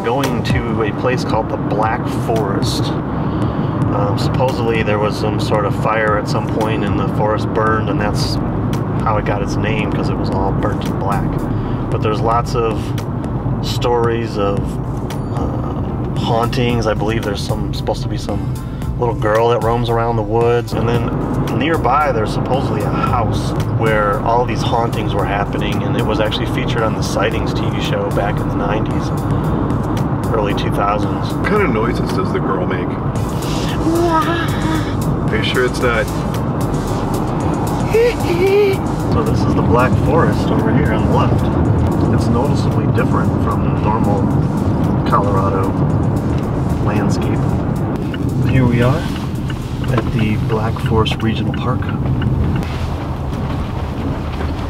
going to a place called the Black Forest. Supposedly there was some sort of fire at some point and the forest burned, and that's how it got its name, because it was all burnt to black. But there's lots of stories of hauntings. I believe there's supposed to be some little girl that roams around the woods, and then nearby there's supposedly a house where all these hauntings were happening, and it was actually featured on the Sightings TV show back in the 90s, early 2000s. What kind of noises does the girl make? Are you sure it's not? So this is the Black Forest over here on the left. It's noticeably different from normal Colorado landscape. Here we are at the Black Forest Regional Park.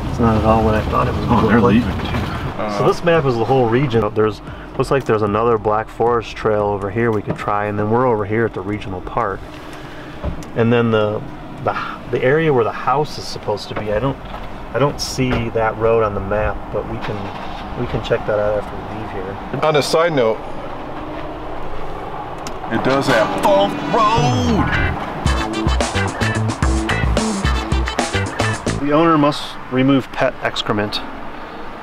It's not at all what I thought it was going to look like. They're leaving too. So this map is the whole region. Looks like there's another Black Forest trail over here we could try, and then we're over here at the regional park. And then the area where the house is supposed to be, I don't see that road on the map, but we can check that out after we leave here. On a side note, it does have Funk Road. The owner must remove pet excrement.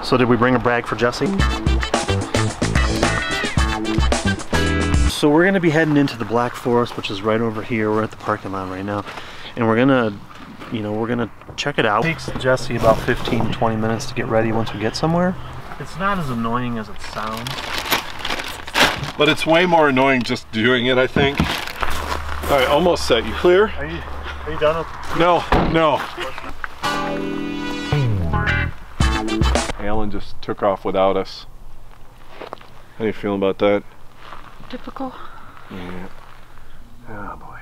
So did we bring a bag for Jesse? So we're gonna be heading into the Black Forest, which is right over here. We're at the parking lot right now, and we're gonna check it out. It takes Jesse about 15-20 minutes to get ready once we get somewhere. It's not as annoying as it sounds. But it's way more annoying just doing it, I think. All right, almost set. You clear? Are you done with No. Alan just took off without us. How you feeling about that? Typical. Yeah. Oh boy.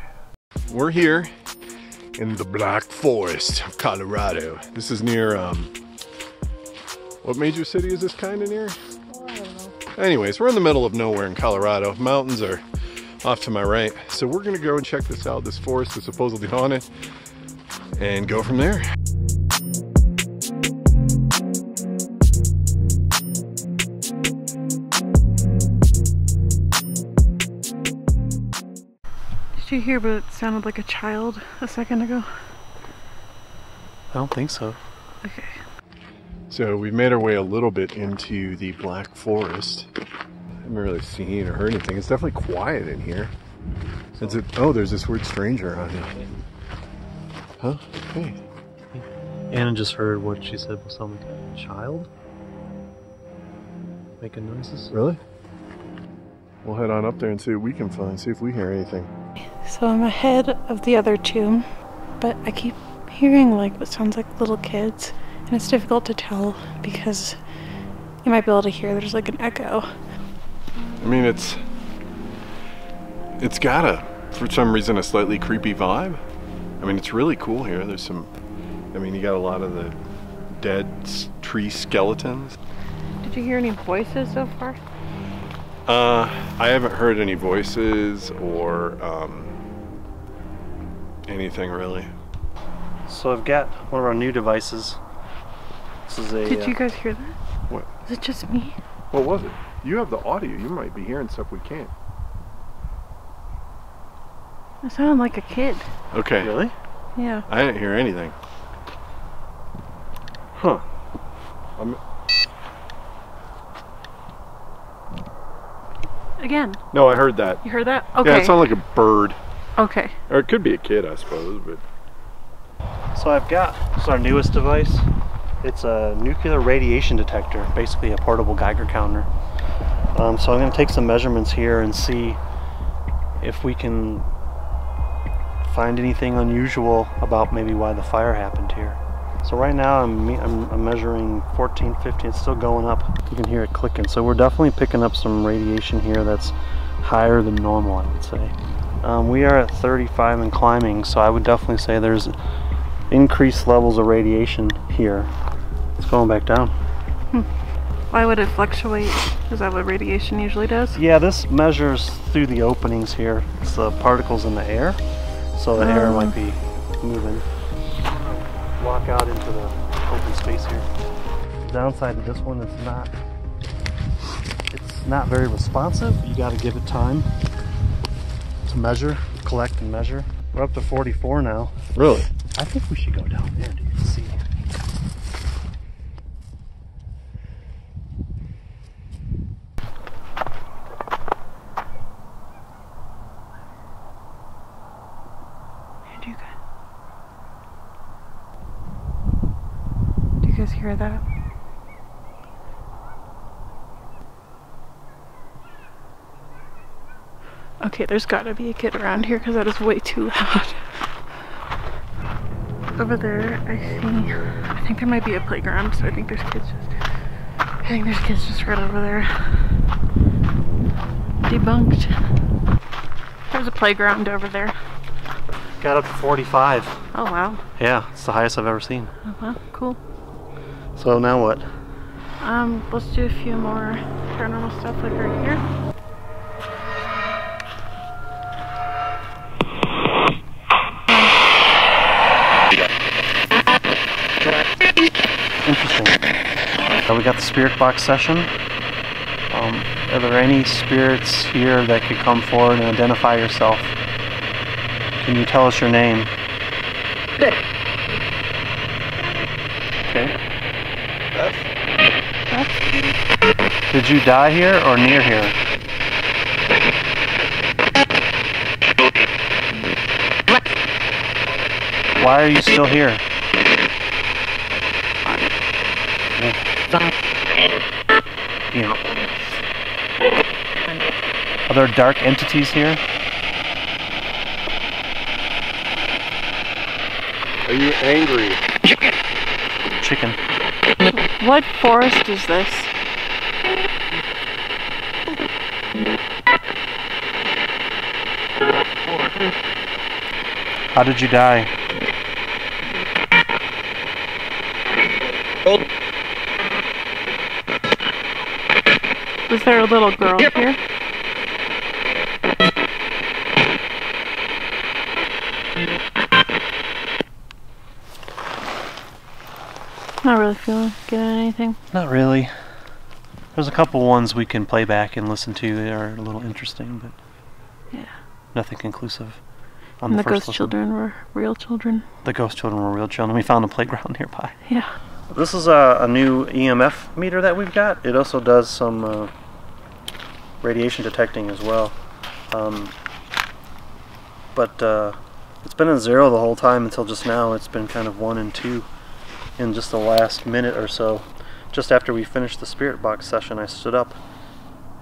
We're here in the Black Forest of Colorado. This is near, what major city is this kind of near? Oh, I don't know. Anyways, we're in the middle of nowhere in Colorado. Mountains are off to my right. So we're gonna go and check this out. This forest is supposedly haunted, and go from there. Did you hear what sounded like a child a second ago? I don't think so. Okay. So we've made our way a little bit into the Black Forest. I haven't really seen or heard anything. It's definitely quiet in here. Oh, there's this weird stranger on here. Huh? Hey. Anna just heard what she said was something like a child making noises. Really? We'll head on up there and see what we can find, see if we hear anything. So I'm ahead of the other two, but I keep hearing like what sounds like little kids, and it's difficult to tell because you might be able to hear there's like an echo. I mean, it's got for some reason, a slightly creepy vibe. I mean, it's really cool here. There's some, I mean, you got a lot of the dead tree skeletons. Did you hear any voices so far? I haven't heard any voices or anything really. So I've got one of our new devices. This is a. Did you guys hear that? What? Is it just me? What was it? You have the audio. You might be hearing stuff we can't. It sounded like a kid. Okay. Really? Yeah. I didn't hear anything. Huh. Again. No, I heard that. You heard that? Okay. Yeah, it sounded like a bird. Okay. Or it could be a kid, I suppose, but... So I've got, this is our newest device. It's a nuclear radiation detector, basically a portable Geiger counter. So I'm going to take some measurements here and see if we can find anything unusual about maybe why the fire happened here. So right now I'm measuring 14, 15, it's still going up. You can hear it clicking. So we're definitely picking up some radiation here that's higher than normal, I would say. We are at 35 and climbing, so I would definitely say there's increased levels of radiation here. It's going back down. Why would it fluctuate? Is that what radiation usually does? Yeah, this measures through the openings here. It's the particles in the air, so the air might be moving. Walk out into the open space here. The downside of this one is not very responsive. You got to give it time to measure, collect and measure. We're up to 44 now. Really? I think we should go down there, dude, to see. Do you guys hear that? Okay, there's gotta be a kid around here because that is way too loud. Over there, I think there might be a playground, so I think there's kids just right over there. Debunked. There's a playground over there. Got up to 45. Oh wow. Yeah, it's the highest I've ever seen. Oh wow, cool. So now what? Let's do a few more paranormal stuff like right here. Interesting. So we got the spirit box session. Are there any spirits here that could come forward and identify yourself? Can you tell us your name? Okay. Did you die here or near here? Why are you still here? Yeah. Are there dark entities here? Are you angry? Chicken. What forest is this? How did you die? Was there a little girl here? Not really getting anything. Not really. There's a couple ones we can play back and listen to that are a little interesting, but yeah, nothing conclusive. And the ghost children were real children. The ghost children were real children. We found a playground nearby. Yeah. This is a new EMF meter that we've got. It also does some radiation detecting as well. But it's been in 0 the whole time until just now. It's been kind of 1 and 2 in just the last minute or so. Just after we finished the spirit box session, I stood up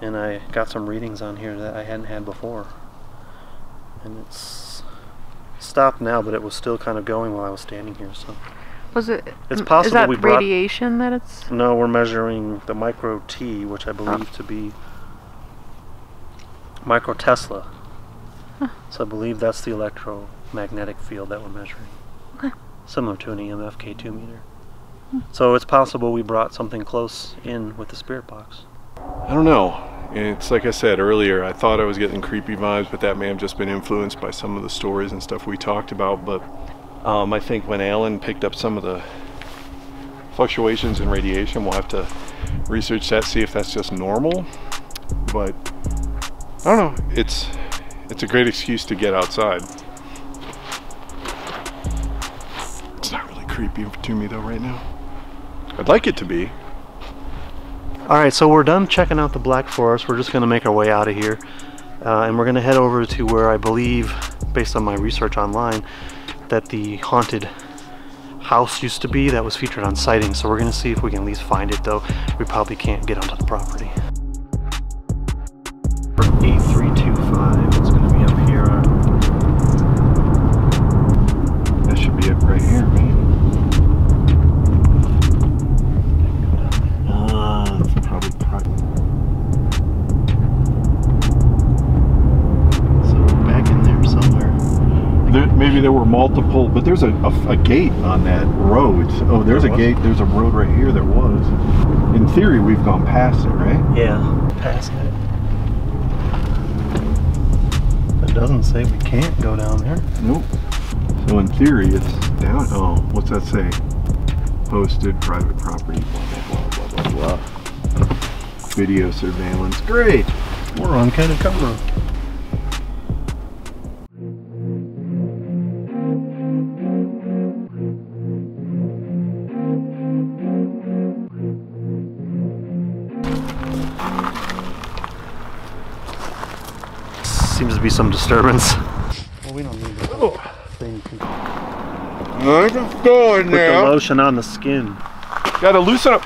and I got some readings on here that I hadn't had before. And it's stopped now, but it was still kind of going while I was standing here. So was it? It's possible is that we brought radiation that it's? No, we're measuring the micro T, which I believe to be micro Tesla. Huh. So I believe that's the electromagnetic field that we're measuring. Okay. Similar to an EMF K2 meter. So it's possible we brought something close in with the spirit box. I don't know. It's like I said earlier, I thought I was getting creepy vibes, but that may have just been influenced by some of the stories and stuff we talked about. But I think when Alan picked up some of the fluctuations in radiation, we'll have to research that, see if that's just normal. But I don't know. It's a great excuse to get outside. It's not really creepy to me though right now. I'd like it to be. Alright, so we're done checking out the Black Forest. We're just going to make our way out of here. And we're going to head over to where I believe, based on my research online, that the haunted house used to be that was featured on Sightings. So we're going to see if we can at least find it, though we probably can't get onto the property. 8325. It's going to be up here. That should be it right here, maybe. It's probably so back in there somewhere. Maybe there were multiple, but there's a gate on that road. Oh, there's a gate. There's a road right here. There was. In theory, we've gone past it, right? Yeah, past it. It doesn't say we can't go down there. Nope. So in theory, it's down. Oh, what's that say? Posted private property. Blah blah blah blah blah blah. video surveillance. Great. We're on kind of camera. Seems to be some disturbance. Well, we don't need the thing. I can go in Put the lotion on the skin. Got to loosen up.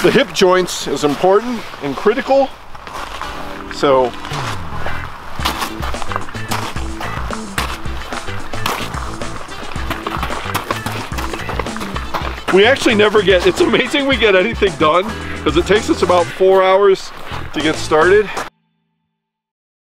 The hip joints is important and critical. So we actually never get, it's amazing we get anything done because it takes us about 4 hours to get started.